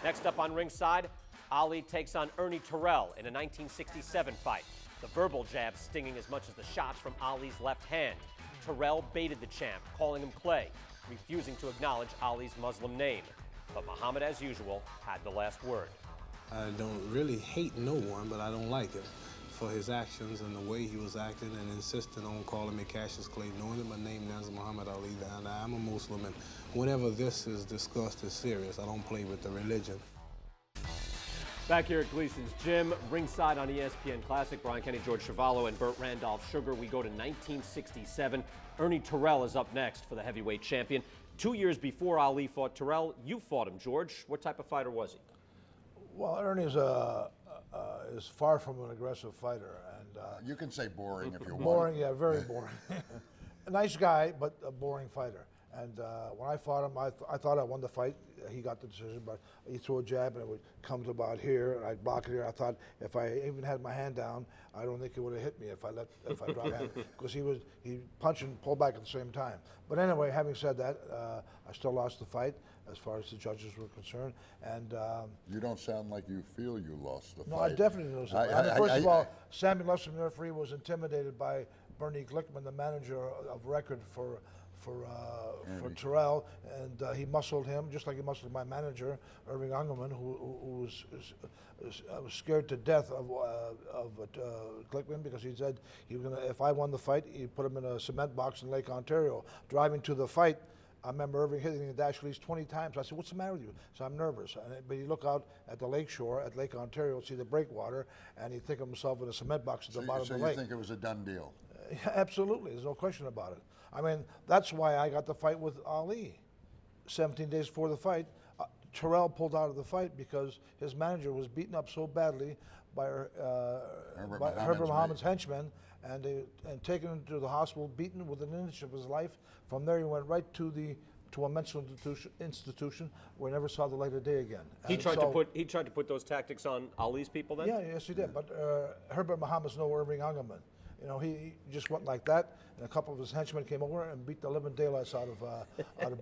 Next up on ringside, Ali takes on Ernie Terrell in a 1967 fight. The verbal jab stinging as much as the shots from Ali's left hand. Terrell baited the champ, calling him Clay, refusing to acknowledge Ali's Muslim name. But Muhammad, as usual, had the last word. I don't really hate no one, but I don't like him for his actions and the way he was acting and insisting on calling me Cassius Clay, knowing that my name now is Muhammad Ali, and I'm a Muslim, and whenever this is discussed as serious, I don't play with the religion. Back here at Gleason's Gym, ringside on ESPN Classic, Brian Kenny, George Chuvalo, and Burt Randolph Sugar. We go to 1967. Ernie Terrell is up next for the heavyweight champion. 2 years before Ali fought Terrell, you fought him, George. What type of fighter was he? Well, Ernie is far from an aggressive fighter, and you can say boring if you want. boring, yeah, very boring. A nice guy, but a boring fighter. And when I fought him, I thought I won the fight. He got the decision, but he threw a jab and it would come to about here, and I'd block it here. I thought if I even had my hand down, I don't think he would have hit me if I dropped hand, because he punched and pulled back at the same time. But anyway, having said that, I still lost the fight as far as the judges were concerned. And you don't sound like you feel you lost the fight. No, I definitely lost the fight. First of all, Sammy Lester, the referee, was intimidated by Bernie Glickman, the manager of record for Terrell, and he muscled him just like he muscled my manager, Irving Ungerman, who was scared to death of Glickman, because he said he was gonna, if I won the fight, he'd put him in a cement box in Lake Ontario. Driving to the fight, I remember Irving hitting the dash at least 20 times. I said, "What's the matter with you?" So I'm nervous. But you look out at the lake shore at Lake Ontario, see the breakwater, and he'd think of himself in a cement box at the bottom of the lake. So you think it was a done deal? Yeah, absolutely. There's no question about it. I mean, that's why I got the fight with Ali. 17 days before the fight, Terrell pulled out of the fight because his manager was beaten up so badly by Herbert Muhammad's henchmen, and taken him to the hospital, beaten within an inch of his life. From there, he went right to a mental institution where he never saw the light of day again. He tried to put those tactics on Ali's people then? Yeah, yes, he did. But Herbert Muhammad's no Irving Ungerman. You know, he just went like that, and a couple of his henchmen came over and beat the living daylights out of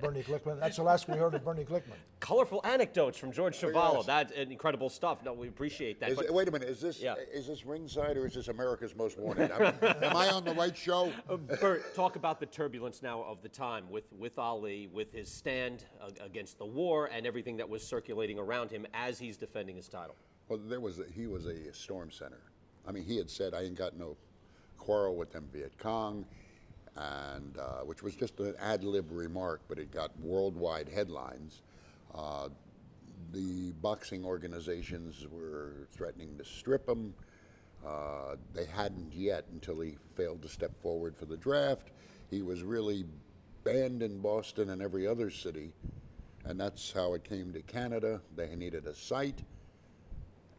Bernie Glickman. That's the last we heard of Bernie Glickman. Colorful anecdotes from George Chuvalo. Yes. That's incredible stuff. No, we appreciate that. Wait a minute, is this ringside or is this America's Most Wanted? Am I on the right show? Bert, talk about the turbulence now of the time with Ali, with his stand against the war and everything that was circulating around him as he's defending his title. Well, he was a storm center. I mean, he had said, "I ain't got no quarrel with them Viet Cong," and which was just an ad-lib remark, but it got worldwide headlines. The boxing organizations were threatening to strip him. They hadn't yet until he failed to step forward for the draft. He was really banned in Boston and every other city, and that's how it came to Canada. They needed a site,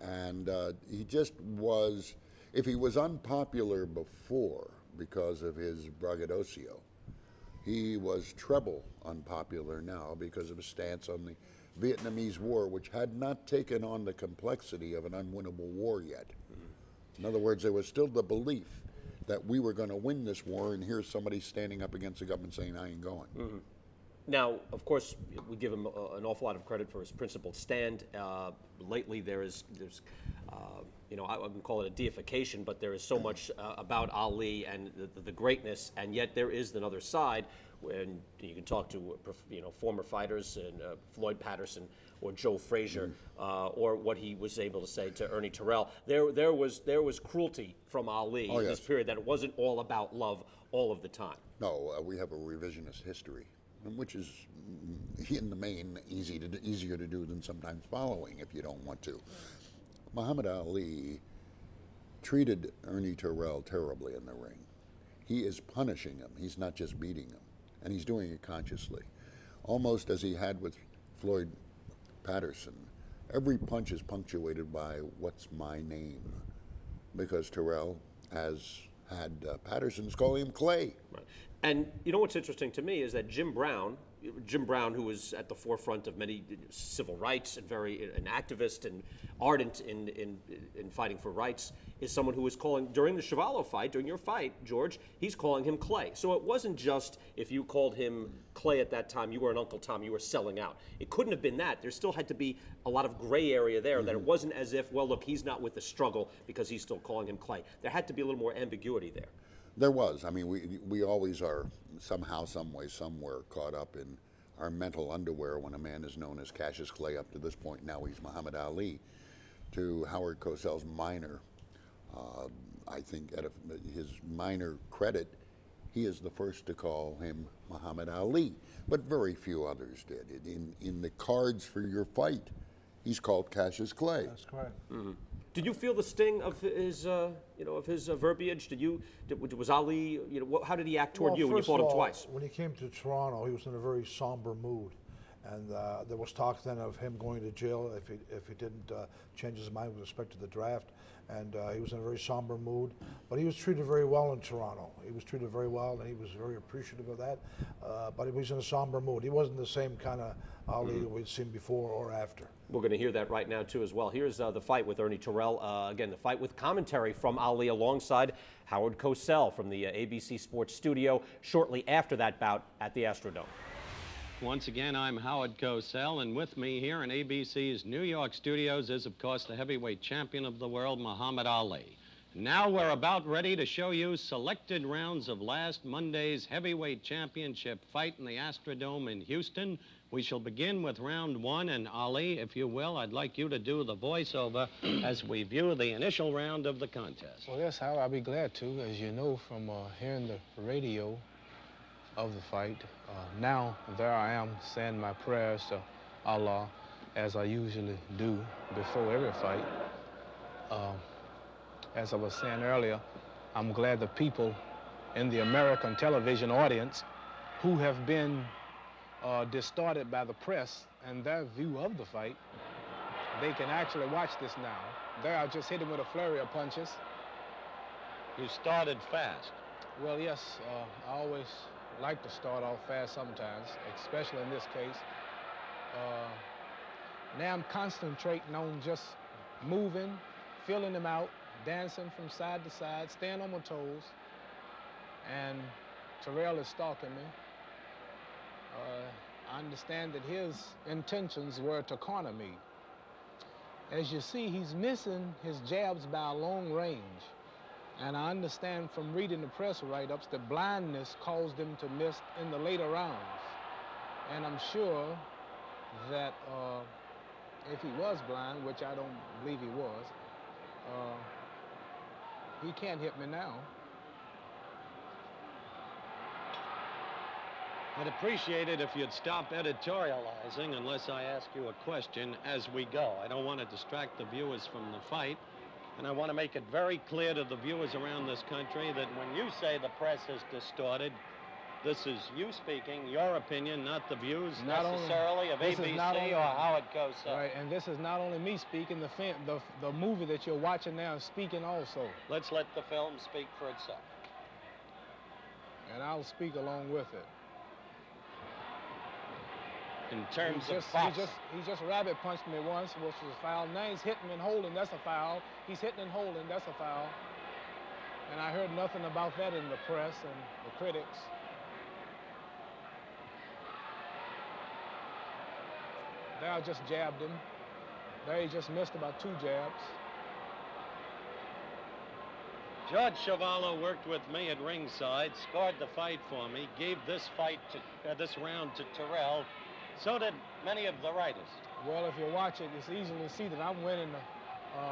and he just was. If he was unpopular before because of his braggadocio, he was treble unpopular now because of his stance on the Vietnamese War, which had not taken on the complexity of an unwinnable war yet. In other words, there was still the belief that we were going to win this war, and here's somebody standing up against the government saying, "I ain't going." Now, of course, we give him an awful lot of credit for his principled stand. Lately, there's I wouldn't call it a deification, but there is so much about Ali and the greatness, and yet there is another side. When you can talk to former fighters and Floyd Patterson or Joe Frazier, or what he was able to say to Ernie Terrell. There was cruelty from Ali in this period, that it wasn't all about love all of the time. No, we have a revisionist history, which is in the main easier to do than sometimes following if you don't want to. Muhammad Ali treated Ernie Terrell terribly in the ring. He is punishing him. He's not just beating him, and he's doing it consciously, almost as he had with Floyd Patterson. Every punch is punctuated by "What's my name?" because Terrell has had Patterson's calling him Clay. Right. And you know what's interesting to me is that Jim Brown Jim Brown, who was at the forefront of many civil rights and an activist and ardent in fighting for rights, is someone who was calling, during the Chuvalo fight, during your fight, George, he's calling him Clay. So it wasn't just if you called him Clay at that time, you were an Uncle Tom, you were selling out. It couldn't have been that. There still had to be a lot of gray area there, that it wasn't as if, well, look, he's not with the struggle because he's still calling him Clay. There had to be a little more ambiguity there. There was. I mean, we always are somehow, some way, somewhere caught up in our mental underwear when a man is known as Cassius Clay. Up to this point, now he's Muhammad Ali. To Howard Cosell's minor, I think at his minor credit, he is the first to call him Muhammad Ali, but very few others did. In the cards for your fight, he's called Cassius Clay. That's correct. Mm-hmm. Did you feel the sting of his, verbiage? Was Ali, how did he act toward you when you fought him twice? When he came to Toronto, he was in a very somber mood, and there was talk then of him going to jail if he didn't change his mind with respect to the draft. And he was in a very somber mood, but he was treated very well in Toronto. He was treated very well, and he was very appreciative of that. But he was in a somber mood. He wasn't the same kind of Ali that we'd seen before or after. We're going to hear that right now, too, as well. Here's the fight with Ernie Terrell. Again, the fight with commentary from Ali alongside Howard Cosell from the ABC Sports studio shortly after that bout at the Astrodome. Once again, I'm Howard Cosell, and with me here in ABC's New York studios is, of course, the heavyweight champion of the world, Muhammad Ali. Now we're about ready to show you selected rounds of last Monday's heavyweight championship fight in the Astrodome in Houston. We shall begin with round one, and Ali, if you will, I'd like you to do the voiceover as we view the initial round of the contest. Well, yes, Howard, I'll be glad to. As you know from hearing the radio of the fight, now there I am saying my prayers to Allah, as I usually do before every fight. As I was saying earlier, I'm glad the people in the American television audience who have been distorted by the press and their view of the fight, they can actually watch this now. There I just hit him with a flurry of punches. You started fast. Well, yes, I always like to start off fast sometimes, especially in this case. Now I'm concentrating on just moving, feeling him out, dancing from side to side, staying on my toes, and Terrell is stalking me. I understand that his intentions were to corner me. As you see, he's missing his jabs by a long range. And I understand from reading the press write-ups that blindness caused him to miss in the later rounds. And I'm sure that if he was blind, which I don't believe he was, he can't hit me now. I'd appreciate it if you'd stop editorializing unless I ask you a question as we go. I don't want to distract the viewers from the fight. And I want to make it very clear to the viewers around this country that when you say the press is distorted, this is you speaking, your opinion, not the views necessarily of ABC or Howard Cosell. Right, and this is not only me speaking, the movie that you're watching now is speaking also. Let's let the film speak for itself. And I'll speak along with it. In terms of boxing. He just rabbit punched me once, which was a foul. Now he's hitting and holding, that's a foul. He's hitting and holding, that's a foul. And I heard nothing about that in the press and the critics. There I just jabbed him. There he just missed about 2 jabs. George Chuvalo worked with me at ringside, scored the fight for me, gave this round to Terrell. So did many of the writers. Well, if you watch it, it's easy to see that I'm winning.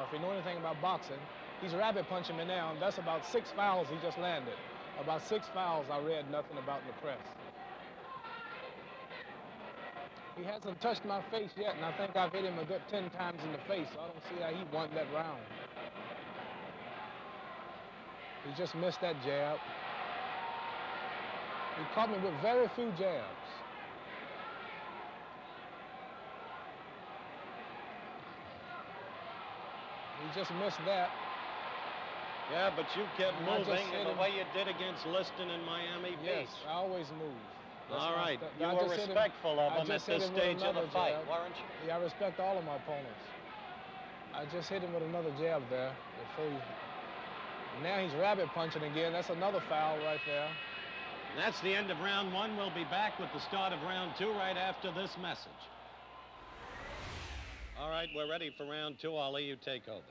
If you know anything about boxing, he's rabbit punching me now. That's about 6 fouls he just landed. About 6 fouls I read nothing about in the press. He hasn't touched my face yet, and I think I've hit him a good 10 times in the face, so I don't see how he won that round. He just missed that jab. He caught me with very few jabs. He just missed that. Yeah, but you kept moving in the way you did against Liston and Miami Beach. Yes, I always move. All right. You I were just hit him- respectful of I him at just hit this him with stage of the another fight, jab. weren't you? Yeah, I respect all of my opponents. I just hit him with another jab there before he... Now he's rabbit punching again. That's another foul right there. And that's the end of round one. We'll be back with the start of round two right after this message. All right, we're ready for round two. Ali, you take over.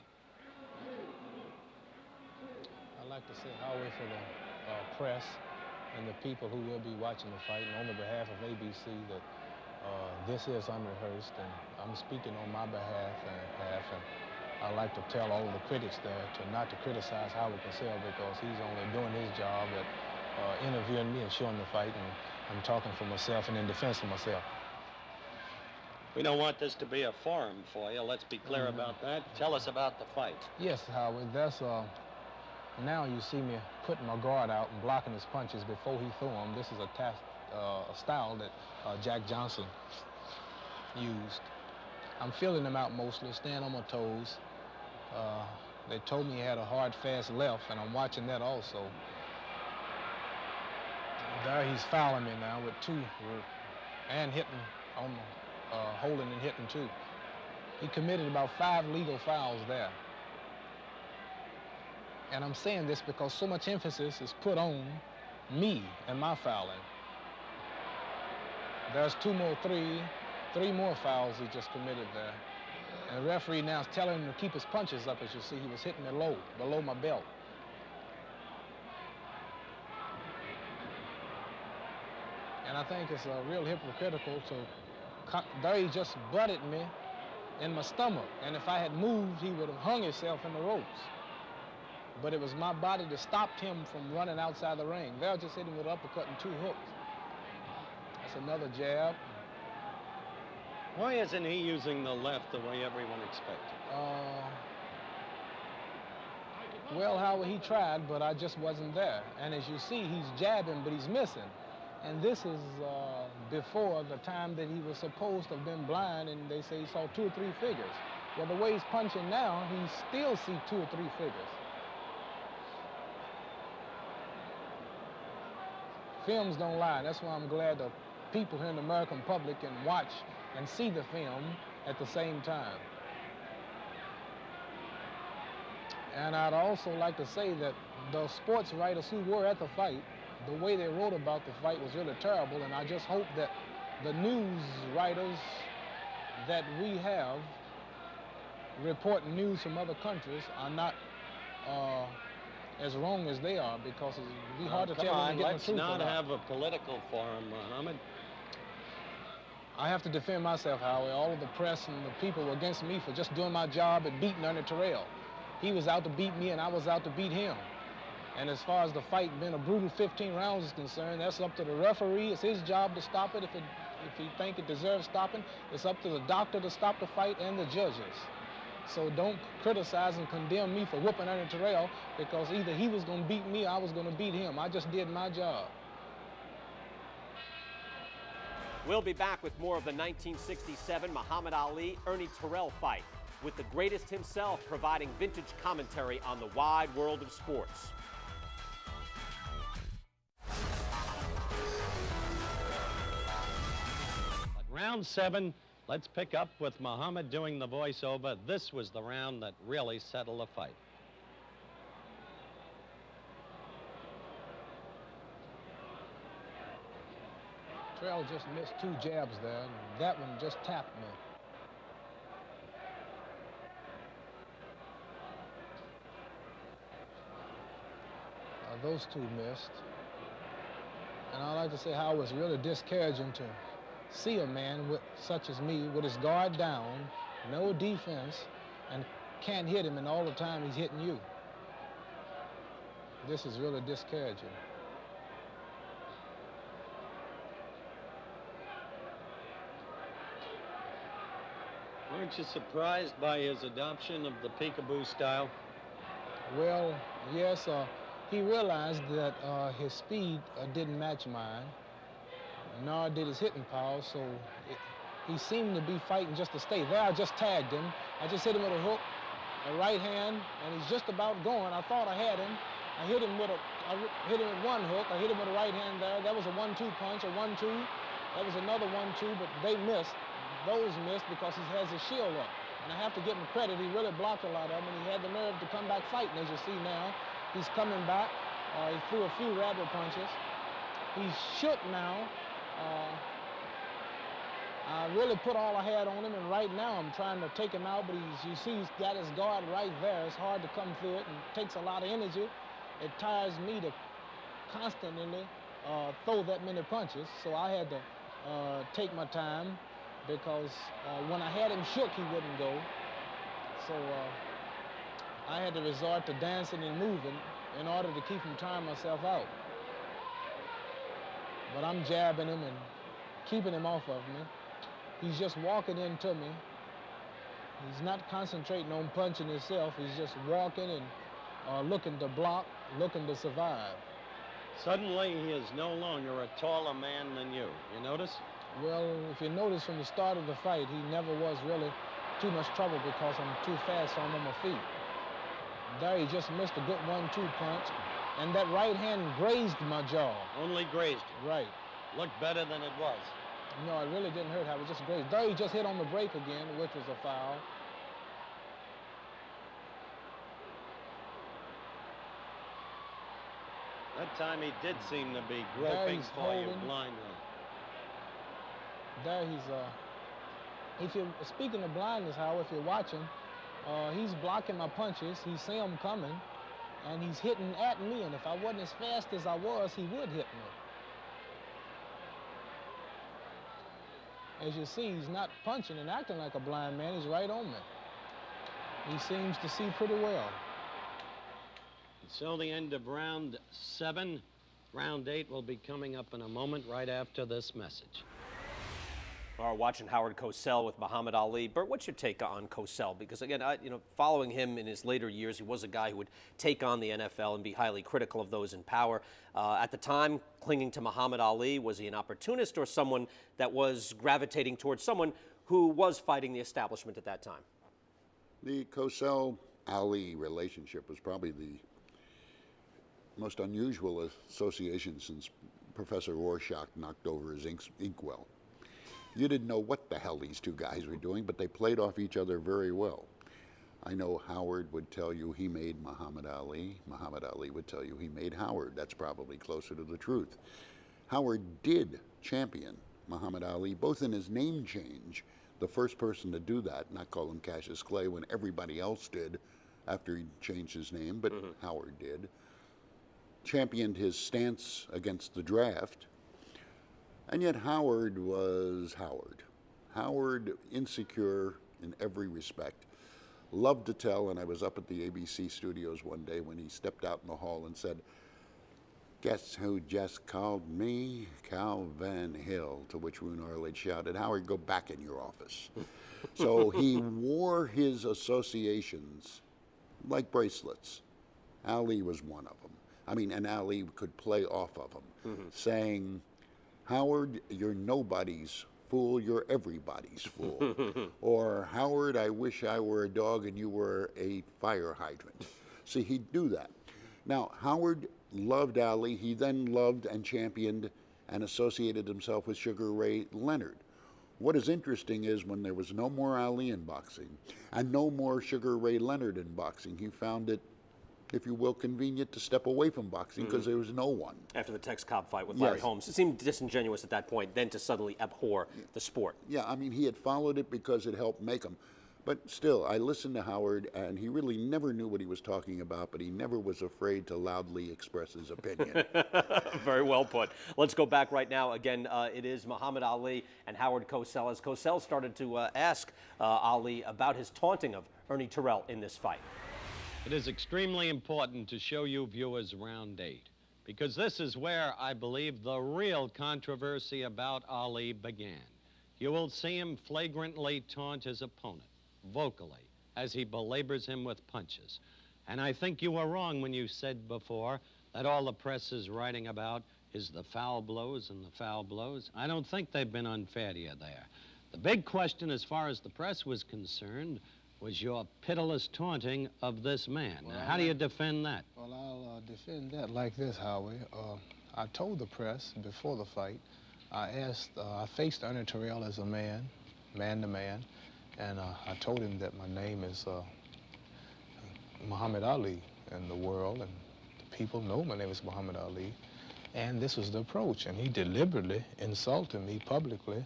I'd like to say highway for the press and the people who will be watching the fight, and on the behalf of ABC, that this is unrehearsed, and I'm speaking on my behalf, and I'd like to tell all of the critics there not to criticize Howard Cosell, because he's only doing his job at interviewing me and showing the fight, and I'm talking for myself and in defense of myself. We don't want this to be a forum for you. Let's be clear about that. Tell us about the fight. Yes, Howard, that's, now you see me putting my guard out and blocking his punches before he threw them. This is a style that Jack Johnson used. I'm feeling him out mostly, staying on my toes. They told me he had a hard, fast left, and I'm watching that also. There he's fouling me now with two, and hitting on holding and hitting too. He committed about 5 legal fouls there. And I'm saying this because so much emphasis is put on me and my fouling. There's three more fouls he just committed there. And the referee now is telling him to keep his punches up. As you see, he was hitting me low, below my belt. And I think it's real hypocritical to... There he just butted me in my stomach. And if I had moved, he would have hung himself in the ropes. But it was my body that stopped him from running outside the ring. There, just hit him with an uppercut and 2 hooks. That's another jab. Why isn't he using the left the way everyone expected? Well, Howard, he tried, but I just wasn't there. And as you see, he's jabbing, but he's missing. And this is before the time that he was supposed to have been blind, and they say he saw 2 or 3 figures. Well, the way he's punching now, he still sees 2 or 3 figures. Films don't lie. That's why I'm glad the people here in the American public can watch and see the film at the same time. And I'd also like to say that the sports writers who were at the fight, the way they wrote about the fight was really terrible, and I just hope that the news writers that we have reporting news from other countries are not as wrong as they are, because it'd be hard to tell when they're getting the truth. Let's not or not. have a political forum, Muhammad. I have to defend myself, Howie. All of the press and the people were against me for just doing my job and beating Ernie Terrell. He was out to beat me, and I was out to beat him. And as far as the fight being a brutal 15 rounds is concerned, that's up to the referee. It's his job to stop it if he think it deserves stopping. It's up to the doctor to stop the fight and the judges. So don't criticize and condemn me for whooping Ernie Terrell, because either he was going to beat me or I was going to beat him. I just did my job. We'll be back with more of the 1967 Muhammad Ali-Ernie Terrell fight, with the greatest himself providing vintage commentary on the wide world of sports. Round 7, let's pick up with Muhammad doing the voiceover. This was the round that really settled the fight. Terrell just missed 2 jabs there, and that one just tapped me. Those 2 missed. And I'd like to say how it was really discouraging to see a man such as me with his guard down, no defense, and can't hit him, and all the time he's hitting you. This is really discouraging. Weren't you surprised by his adoption of the peekaboo style? Well, yes, he realized that his speed didn't match mine, nor did his hitting power, so he seemed to be fighting just to stay. There, I just tagged him. I just hit him with a hook, a right hand, and he's just about going. I thought I had him, I hit him with one hook. I hit him with a right hand there. That was a 1-2 punch, a 1-2. That was another 1-2, but they missed. Those missed because he has his shield up. And I have to give him credit. He really blocked a lot of them, and he had the nerve to come back fighting, as you see now. He's coming back. He threw a few rabbit punches. He's shook now. I really put all I had on him, and right now I'm trying to take him out, but you see he's got his guard right there. It's hard to come through it, and it takes a lot of energy. It tires me to constantly throw that many punches, so I had to take my time because when I had him shook, he wouldn't go. So I had to resort to dancing and moving in order to keep from tiring myself out. But I'm jabbing him and keeping him off of me. He's just walking into me. He's not concentrating on punching himself. He's just walking and looking to block, looking to survive. Suddenly, he is no longer a taller man than you. You notice? Well, if you notice from the start of the fight, he never was really too much trouble because I'm too fast on my feet. There he just missed a good 1-2 punch, and that right hand grazed my jaw. Only grazed you. Right. Looked better than it was. No, it really didn't hurt. I was just grazed. There he just hit on the break again, which was a foul. That time he did seem to be groping he's for you holding. blindly. There if you're speaking of blindness, however, if you're watching, he's blocking my punches. He see them coming, and he's hitting at me. And if I wasn't as fast as I was, he would hit me. As you see, he's not punching and acting like a blind man. He's right on me. He seems to see pretty well. So the end of round 7. Round 8 will be coming up in a moment right after this message. We're watching Howard Cosell with Muhammad Ali. Bert, what's your take on Cosell? Because again, following him in his later years, he was a guy who would take on the NFL and be highly critical of those in power. At the time, clinging to Muhammad Ali, was he an opportunist or someone that was gravitating towards someone who was fighting the establishment at that time? The Cosell-Ali relationship was probably the most unusual association since Professor Rorschach knocked over his inkwell. You didn't know what the hell these two guys were doing, but they played off each other very well. I know Howard would tell you he made Muhammad Ali. Muhammad Ali would tell you he made Howard. That's probably closer to the truth. Howard did champion Muhammad Ali, both in his name change, the first person to do that, not call him Cassius Clay when everybody else did after he changed his name, but Howard did. Championed his stance against the draft. And yet Howard was Howard. Howard, insecure in every respect. Loved to tell, and I was up at the ABC studios one day when he stepped out in the hall and said, "Guess who just called me? Cal Van Hill," to which Roone Arledge shouted, "Howard, go back in your office." So he wore his associations like bracelets. Ali was one of them. I mean, and Ali could play off of them, saying, "Howard, you're nobody's fool, you're everybody's fool." Or, "Howard, I wish I were a dog and you were a fire hydrant." See, he'd do that. Now, Howard loved Ali. He then loved and championed and associated himself with Sugar Ray Leonard. What is interesting is when there was no more Ali in boxing and no more Sugar Ray Leonard in boxing, he found it, if you will, convenient to step away from boxing because there was no one. After the Tex Cobb fight with Larry Yes. Holmes, it seemed disingenuous at that point then to suddenly abhor the sport. Yeah, I mean, he had followed it because it helped make him. But still, I listened to Howard, and he really never knew what he was talking about, but he never was afraid to loudly express his opinion. Very well put. Let's go back right now. Again, it is Muhammad Ali and Howard Cosell. As Cosell started to ask Ali about his taunting of Ernie Terrell in this fight. It is extremely important to show you viewers round 8, because this is where I believe the real controversy about Ali began. You will see him flagrantly taunt his opponent, vocally, as he belabors him with punches. And I think you were wrong when you said before that all the press is writing about is the foul blows and the foul blows. I don't think they've been unfair to you there. The big question as far as the press was concerned was your pitiless taunting of this man. Now, how do you defend that? Well, I'll defend that like this, Howie. I told the press before the fight, I faced Ernie Terrell as a man to man, and I told him that my name is Muhammad Ali in the world, and the people know my name is Muhammad Ali, and this was the approach, and he deliberately insulted me publicly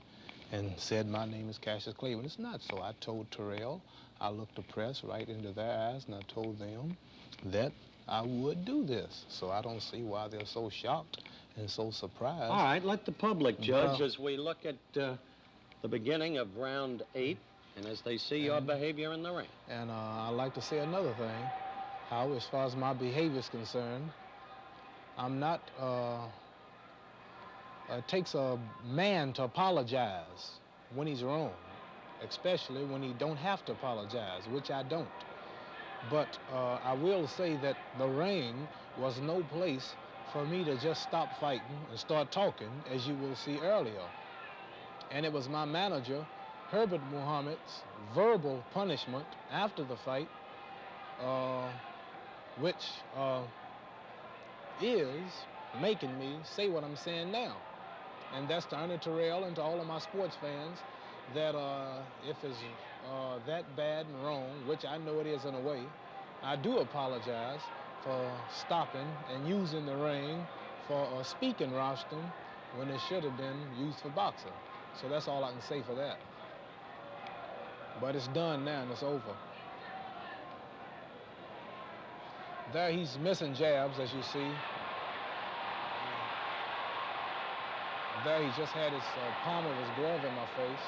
and said my name is Cassius Clay, when it's not so. I told Terrell, I looked the press right into their eyes, and I told them that I would do this. So I don't see why they're so shocked and so surprised. All right, let the public judge as we look at the beginning of round 8 and as they see your behavior in the ring. And I'd like to say another thing, how as far as my behavior is concerned, I'm not, it takes a man to apologize when he's wrong, especially when he don't have to apologize, which I don't. But I will say that the ring was no place for me to just stop fighting and start talking, as you will see earlier. And it was my manager, Herbert Muhammad's verbal punishment after the fight, which is making me say what I'm saying now. And that's to Ernie Terrell and to all of my sports fans, that if it's that bad and wrong, which I know it is in a way, I do apologize for stopping and using the ring for a speaking rostrum when it should have been used for boxing. So that's all I can say for that. But it's done now and it's over. There he's missing jabs, as you see. There he just had his palm of his glove in my face.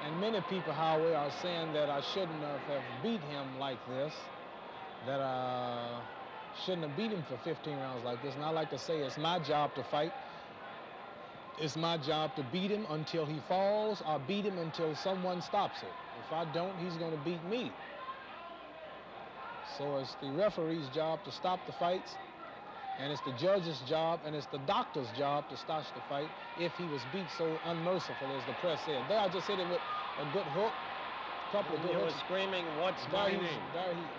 And many people, however, are saying that I shouldn't have beat him like this, that I shouldn't have beat him for 15 rounds like this. And I like to say it's my job to fight. It's my job to beat him until he falls or beat him until someone stops it. If I don't, he's going to beat me. So it's the referee's job to stop the fights, and it's the judge's job, and it's the doctor's job to stop the fight if he was beat so unmercifully, as the press said. There I just hit him with a good hook, couple of good You were hooks. screaming, "What's my name?"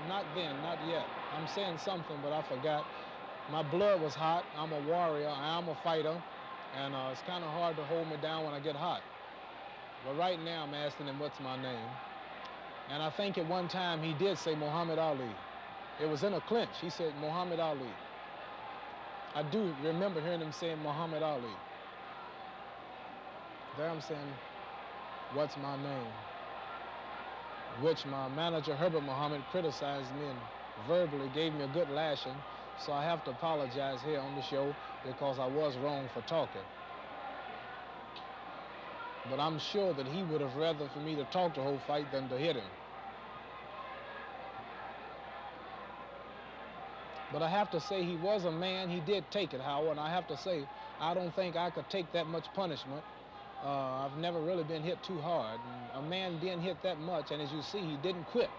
Not then, not yet. I'm saying something, but I forgot. My blood was hot. I'm a warrior. I am a fighter, and it's kind of hard to hold me down when I get hot. But right now, I'm asking him, what's my name? And I think at one time he did say Muhammad Ali. It was in a clinch. He said Muhammad Ali. I do remember hearing him saying Muhammad Ali. There I'm saying, what's my name? Which my manager, Herbert Muhammad, criticized me and verbally gave me a good lashing. So I have to apologize here on the show because I was wrong for talking. But I'm sure that he would have rather for me to talk the whole fight than to hit him. But I have to say he was a man. He did take it, Howard, and I have to say I don't think I could take that much punishment. I've never really been hit too hard. And a man being hit that much, and as you see, he didn't quit.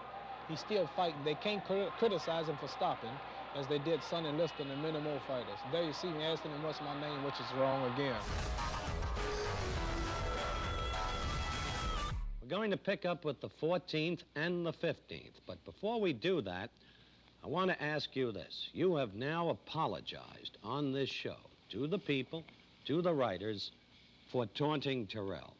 He's still fighting. They can't criticize him for stopping, as they did Sonny Liston and many more fighters. There you see me asking him what's my name, which is wrong again. We're going to pick up with the 14th and the 15th. But before we do that, I want to ask you this. You have now apologized on this show to the people, to the writers, for taunting Terrell.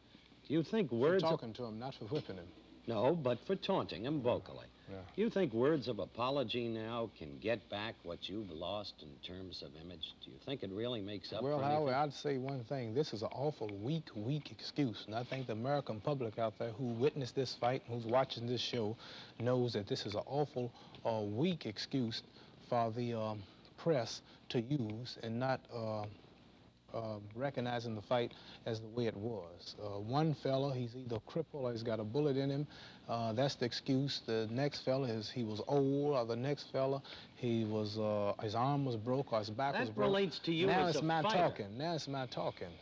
Do you think words... For talking to him, not for whipping him. No, but for taunting him vocally. Yeah. Do you think words of apology now can get back what you've lost in terms of image? Do you think it really makes up Well, for anything? Howard, I'd say one thing. This is an awful weak excuse. And I think the American public out there who witnessed this fight, who's watching this show, knows that this is an awful weak excuse for the press to use and not recognizing the fight as the way it was. One fella, he's either crippled or he's got a bullet in him. That's the excuse. The next fella is he was old, or the next fella he was his arm was broke or his back was broke. That relates to you now as it's a my fighter. talking. Now it's my talking.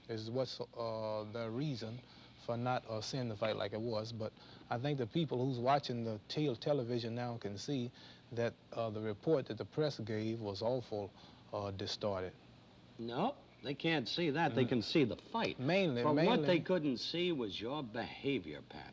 Is what's the reason for not seeing the fight like it was. But I think the people who's watching the television now can see that the report that the press gave was awful distorted. No, They can't see that. They can see the fight. Mainly, But what mainly. they couldn't see was your behavior pattern.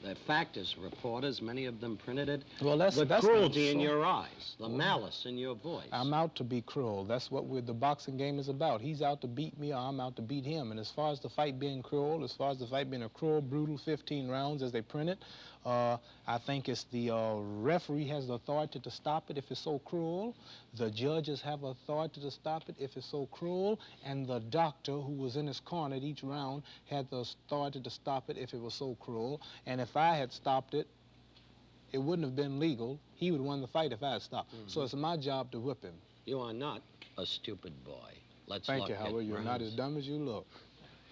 The fact is, reporters, many of them printed it, Well, that's the cruelty in so- your eyes, the malice in your voice. I'm out to be cruel. That's what the boxing game is about. He's out to beat me, or I'm out to beat him. And as far as the fight being cruel, as far as the fight being a cruel, brutal 15 rounds as they print it, I think it's the referee has the authority to stop it if it's so cruel. The judges have authority to stop it if it's so cruel. And the doctor who was in his corner at each round had the authority to stop it if it was so cruel. And if I had stopped it, it wouldn't have been legal. He would have won the fight if I had stopped. So it's my job to whip him. You are not a stupid boy. Let's Thank look you, at Howard. You're not rounds. as dumb as you look.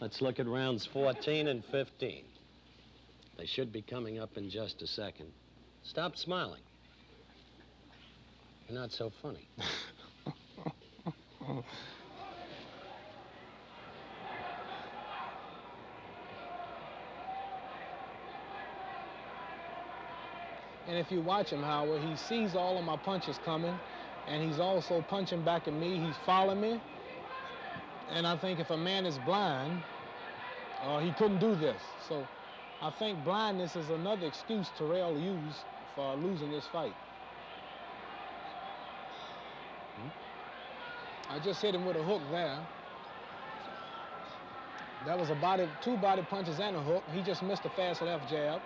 Let's look at rounds 14 and 15. They should be coming up in just a second. Stop smiling. You're not so funny. And if you watch him, Howard, he sees all of my punches coming, and he's also punching back at me. He's following me. And I think if a man is blind, he couldn't do this. So I think blindness is another excuse Terrell used for losing this fight. I just hit him with a hook there. That was two body punches and a hook. He just missed a fast left jab.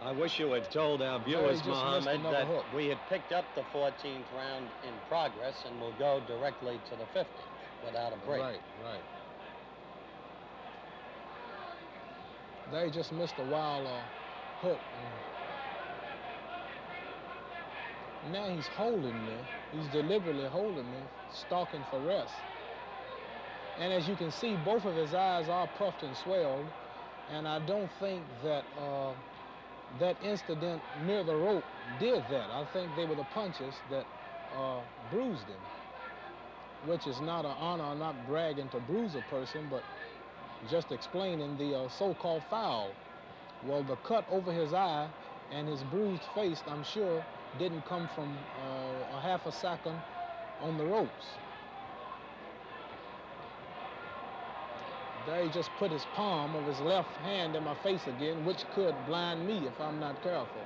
I wish you had told our he viewers, just missed Mohammed, another that hook. we had picked up the 14th round in progress and will go directly to the 15th without a break. Right. They just missed a wild hook. Now he's holding me. He's deliberately holding me, stalking for rest. And as you can see, both of his eyes are puffed and swelled. And I don't think that that incident near the rope did that. I think they were the punches that bruised him, which is not an honor. I'm not bragging to bruise a person, but just explaining the so-called foul. Well, the cut over his eye and his bruised face, I'm sure, didn't come from a half a second on the ropes. There he just put his palm of his left hand in my face again, which could blind me if I'm not careful.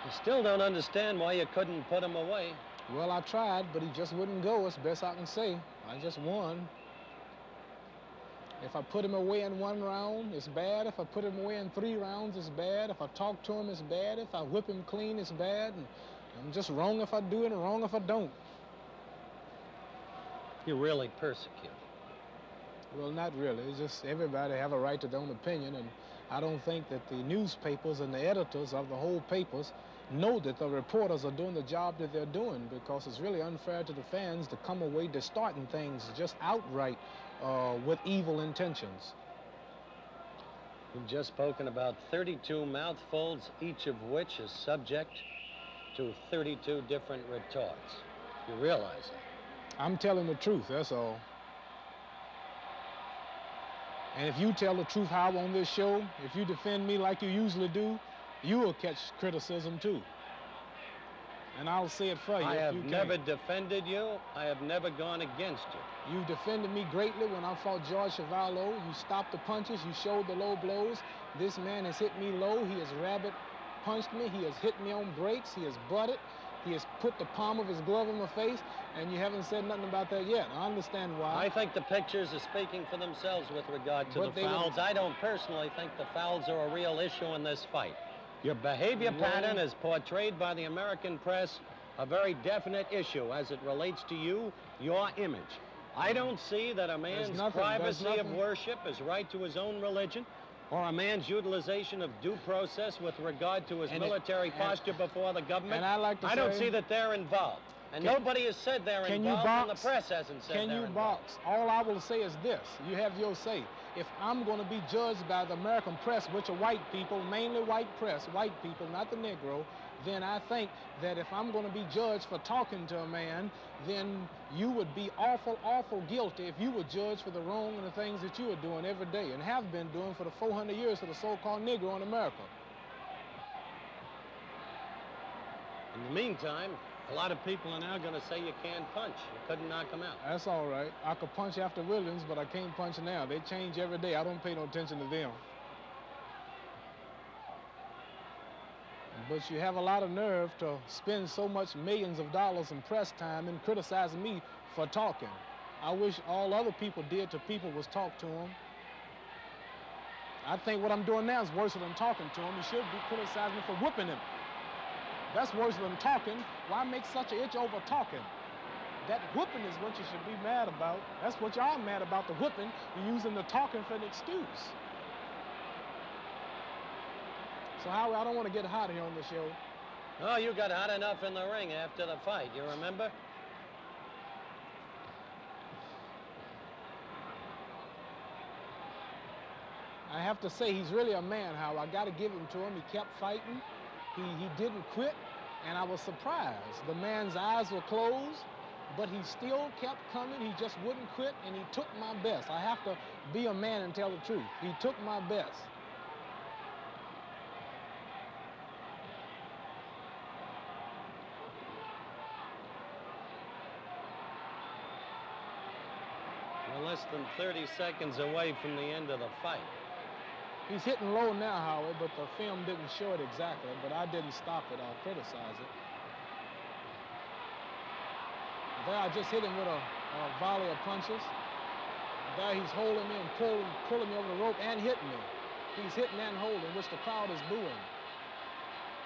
I still don't understand why you couldn't put him away. Well, I tried, but he just wouldn't go, as best I can say. I just won. If I put him away in 1 round, it's bad. If I put him away in 3 rounds, it's bad. If I talk to him, it's bad. If I whip him clean, it's bad. And I'm just wrong if I do it and wrong if I don't. You really persecute. Well, not really. It's just everybody have a right to their own opinion, and I don't think that the newspapers and the editors of the whole papers know that the reporters are doing the job that they're doing, because it's really unfair to the fans to come away distorting things just outright with evil intentions. You've just spoken about 32 mouthfuls, each of which is subject to 32 different retorts. You realize that? I'm telling the truth, that's all. And if you tell the truth, how on this show, if you defend me like you usually do, you will catch criticism too. And I'll say it for you. I if have you never can't. defended you. I have never gone against you. You defended me greatly when I fought George Chuvalo. You stopped the punches. You showed the low blows. This man has hit me low. He has rabbit punched me. He has hit me on breaks. He has butted. He has put the palm of his glove in my face, and you haven't said nothing about that yet. I understand why. I think the pictures are speaking for themselves with regard to But the they fouls. were- I don't personally think the fouls are a real issue in this fight. Your behavior Well- pattern is portrayed by the American press a very definite issue as it relates to you, your image. I don't see that a man's nothing- there's privacy of nothing- worship, his right to his own religion, or a man's utilization of due process with regard to his And military posture before the government. and I like to I don't say- see that they're involved. And nobody has said they're Can you involved, and the box? press hasn't said Can they're you involved. box? All I will say is this. You have your say. If I'm going to be judged by the American press, which are white people, mainly white press, white people, not the Negro, then I think that if I'm going to be judged for talking to a man, then you would be awful, awful guilty if you were judged for the wrong and the things that you are doing every day and have been doing for the 400 years to the so-called Negro in America. In the meantime, a lot of people are now going to say you can't punch. You couldn't knock him out. That's all right. I could punch after Williams, but I can't punch now. They change every day. I don't pay no attention to them. But you have a lot of nerve to spend so much millions of dollars in press time and criticizing me for talking. I wish all other people did to people was talk to them. I think what I'm doing now is worse than talking to him. You should be criticizing me for whooping him. That's worse than talking. Why make such an itch over talking? That whooping is what you should be mad about. That's what y'all mad about, the whooping. You're using the talking for an excuse. So Howie, I don't want to get hot here on the show. Oh, you got hot enough in the ring after the fight, you remember? I have to say, he's really a man, Howie. I got to give him to him. He kept fighting. He didn't quit, and I was surprised. The man's eyes were closed, but he still kept coming. He just wouldn't quit, and he took my best. I have to be a man and tell the truth. He took my best. We're less than 30 seconds away from the end of the fight. He's hitting low now, Howard, but the film didn't show it exactly, but I didn't stop it or criticize it. There, I just hit him with a volley of punches. There, he's holding me and pulling me over the rope and hitting me. He's hitting and holding, which the crowd is booing.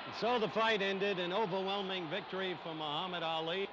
And so the fight ended, an overwhelming victory for Muhammad Ali.